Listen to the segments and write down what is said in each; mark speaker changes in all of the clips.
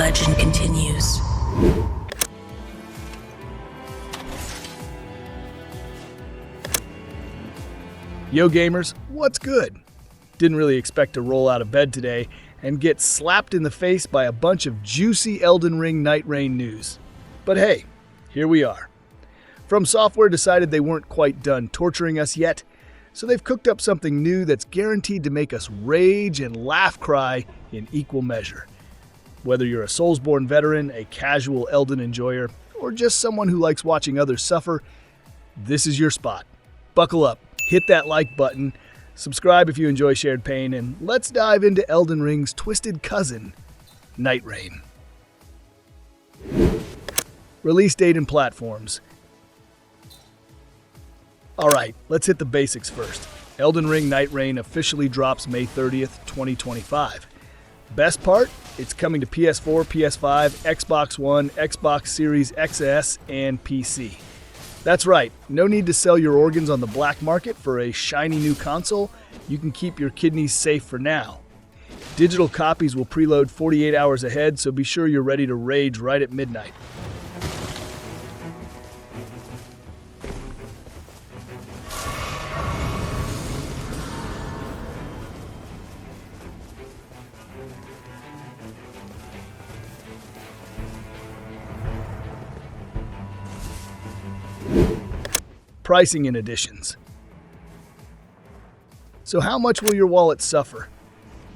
Speaker 1: legend continues.
Speaker 2: Yo gamers, what's good? Didn't really expect to roll out of bed today and get slapped in the face by a bunch of juicy Elden Ring Night Rain news. But hey, here we are. From Software decided they weren't quite done torturing us yet, so they've cooked up something new that's guaranteed to make us rage and laugh cry in equal measure. Whether you're a Soulsborne veteran, a casual Elden enjoyer, or just someone who likes watching others suffer, this is your spot. Buckle up. Hit that like button, subscribe if you enjoy shared pain, and let's dive into Elden Ring's twisted cousin, Night Rain. Release date and platforms. Alright, let's hit the basics first. Elden Ring Night Rain officially drops May 30th, 2025. Best part? It's coming to PS4, PS5, Xbox One, Xbox Series XS, and PC. That's right, no need to sell your organs on the black market for a shiny new console. You can keep your kidneys safe for now. Digital copies will preload 48 hours ahead, so be sure you're ready to rage right at midnight. Pricing and editions. So how much will your wallet suffer?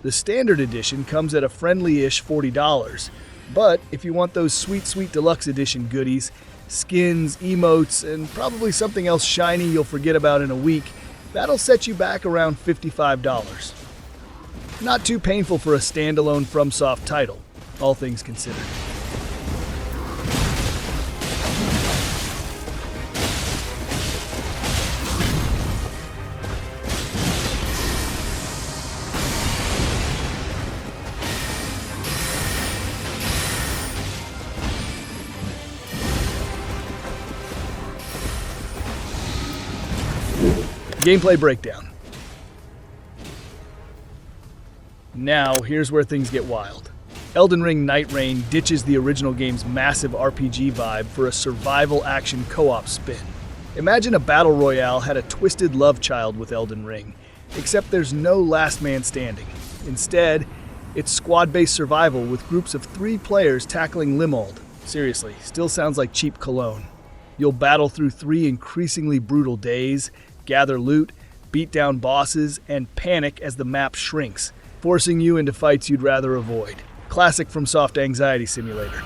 Speaker 2: The standard edition comes at a friendly-ish $40, but if you want those sweet deluxe edition goodies, skins, emotes, and probably something else shiny you'll forget about in a week, that'll set you back around $55. Not too painful for a standalone FromSoft title, all things considered. Gameplay breakdown. Now, here's where things get wild. Elden Ring Night Rain ditches the original game's massive RPG vibe for a survival action co-op spin. Imagine a battle royale had a twisted love child with Elden Ring, except there's no last man standing. Instead, it's squad-based survival with groups of 3 players tackling Limald. Seriously, still sounds like cheap cologne. You'll battle through 3 increasingly brutal days, gather loot, beat down bosses, and panic as the map shrinks, forcing you into fights you'd rather avoid. Classic FromSoft anxiety simulator.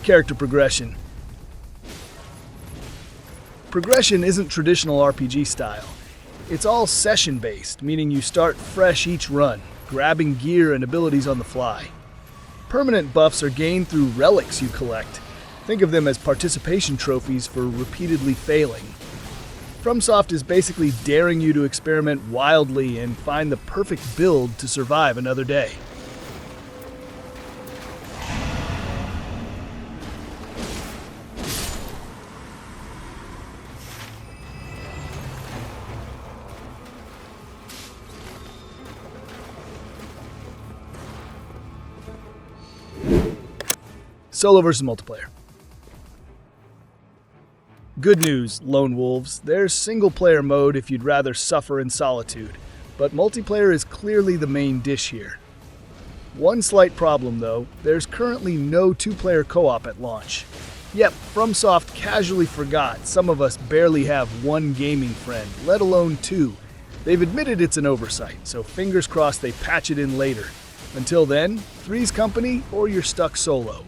Speaker 2: Character progression. Progression isn't traditional RPG style. It's all session-based, meaning you start fresh each run, grabbing gear and abilities on the fly. Permanent buffs are gained through relics you collect. Think of them as participation trophies for repeatedly failing. FromSoft is basically daring you to experiment wildly and find the perfect build to survive another day. Solo versus multiplayer. Good news, lone wolves. There's single-player mode if you'd rather suffer in solitude, but multiplayer is clearly the main dish here. One slight problem, though, there's currently no 2-player co-op at launch. Yep, FromSoft casually forgot some of us barely have 1 gaming friend, let alone 2. They've admitted it's an oversight, so fingers crossed they patch it in later. Until then, 3's company or you're stuck solo.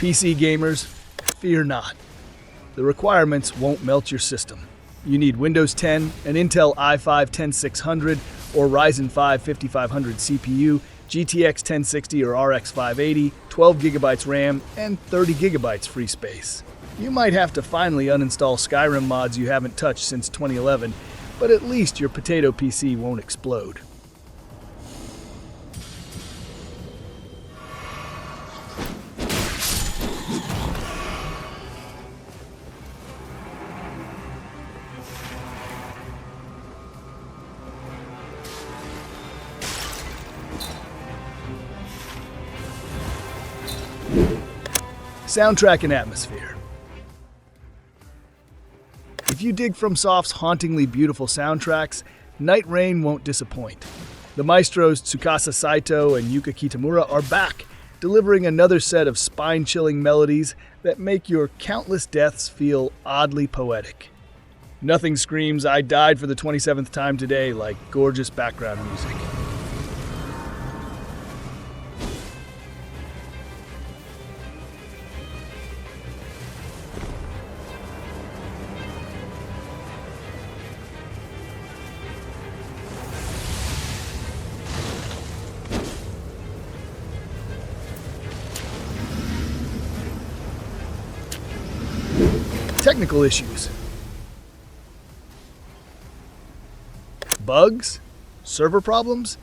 Speaker 2: PC gamers, fear not. The requirements won't melt your system. You need Windows 10, an Intel i5-10600 or Ryzen 5 5500 CPU, GTX 1060 or RX 580, 12 GB RAM, and 30 GB free space. You might have to finally uninstall Skyrim mods you haven't touched since 2011, but at least your potato PC won't explode. Soundtrack and atmosphere. If you dig FromSoft's hauntingly beautiful soundtracks, Night Rain won't disappoint. The maestros Tsukasa Saito and Yuka Kitamura are back, delivering another set of spine-chilling melodies that make your countless deaths feel oddly poetic. Nothing screams "I died for the 27th time today" like gorgeous background music. Technical issues. Bugs? Server problems?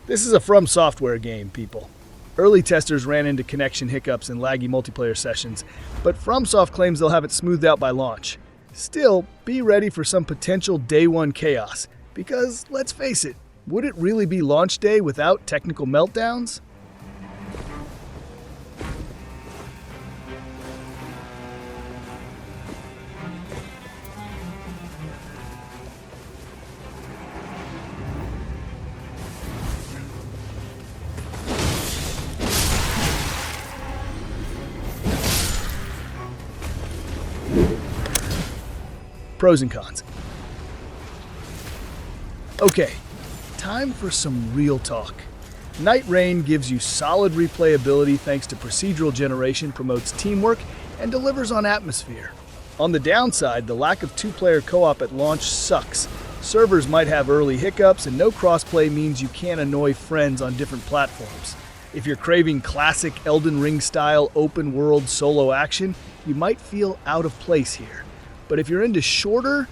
Speaker 2: This is a From Software game, people. Early testers ran into connection hiccups and laggy multiplayer sessions, but FromSoft claims they'll have it smoothed out by launch. Still, be ready for some potential day one chaos, because let's face it, would it really be launch day without technical meltdowns? Pros and cons. Okay, time for some real talk. Night Rain gives you solid replayability thanks to procedural generation, promotes teamwork, and delivers on atmosphere. On the downside, the lack of two-player co-op at launch sucks. Servers might have early hiccups, and no crossplay means you can't annoy friends on different platforms. If you're craving classic Elden Ring-style open-world solo action, you might feel out of place here. But if you're into shorter,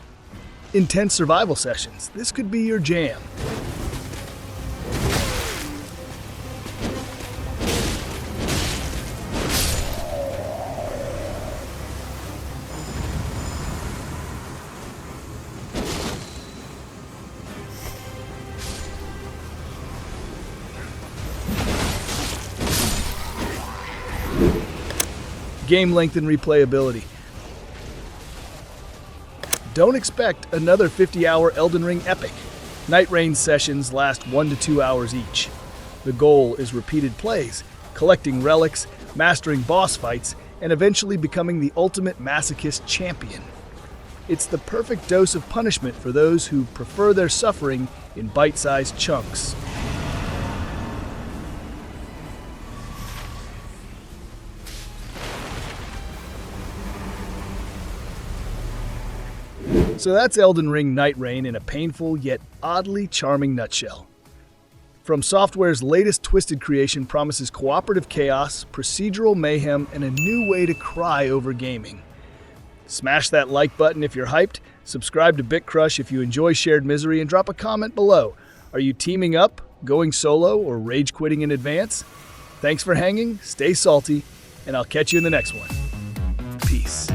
Speaker 2: intense survival sessions, this could be your jam. Game length and replayability. Don't expect another 50-hour Elden Ring epic. Night Rain sessions last 1 to 2 hours each. The goal is repeated plays, collecting relics, mastering boss fights, and eventually becoming the ultimate masochist champion. It's the perfect dose of punishment for those who prefer their suffering in bite-sized chunks. So that's Elden Ring Night Rain in a painful yet oddly charming nutshell. From Software's latest twisted creation promises cooperative chaos, procedural mayhem, and a new way to cry over gaming. Smash that like button if you're hyped, subscribe to BitCrush if you enjoy shared misery, and drop a comment below. Are you teaming up, going solo, or rage quitting in advance? Thanks for hanging, stay salty, and I'll catch you in the next one. Peace.